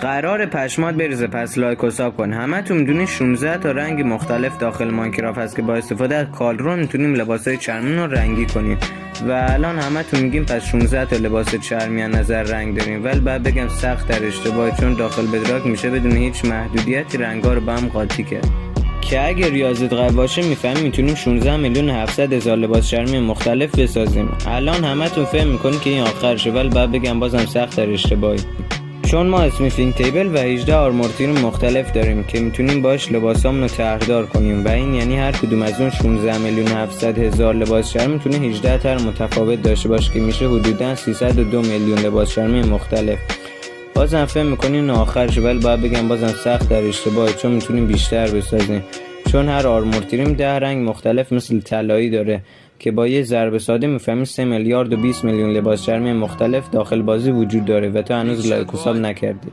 قرار پشمات بریزه، پس لایک و ساب کن. همتون میدونید 16 تا رنگ مختلف داخل ماینکرافت هست که با استفاده از کالرون میتونیم لباسای چرمی رو رنگی کنیم و الان همتون میگیم پس 16 تا لباس چرمی از نظر رنگ داریم، ولی بعد بگم سخت در اشتباهه، چون داخل بدراک میشه بدون هیچ محدودیتی رنگا رو به هم قاطی کرد که اگه ریاضیت قوی باشه میفهمی میتونیم 16,700,000 لباس چرمی مختلف بسازیم. الان همتون فهم میکنین که این آخرشه، ولی بعد بگم بازم سخت در اشتباهی، چون ما اسمیتینگ تیبل و 18 آرمور تیر مختلف داریم که میتونیم باش لباسامون رو طرحدار کنیم و این یعنی هر کدوم از اون 16,700,000 لباس چرمی میتونه 18 طرح متفاوت داشته باشه که میشه حدوداً 302 میلیون لباس چرمی مختلف. بازم فهم میکنین آخرش، ولی باید بگم بازم سخت در اشتباهه، چون میتونیم بیشتر بسازیم، چون هر آرمور تیریم 10 رنگ مختلف مثل طلایی داره که با یه ضرب ساده میفهمیم 3 میلیارد و 20 میلیون لباس چرمی مختلف داخل بازی وجود داره و تو هنوز لایک و ساب نکردی.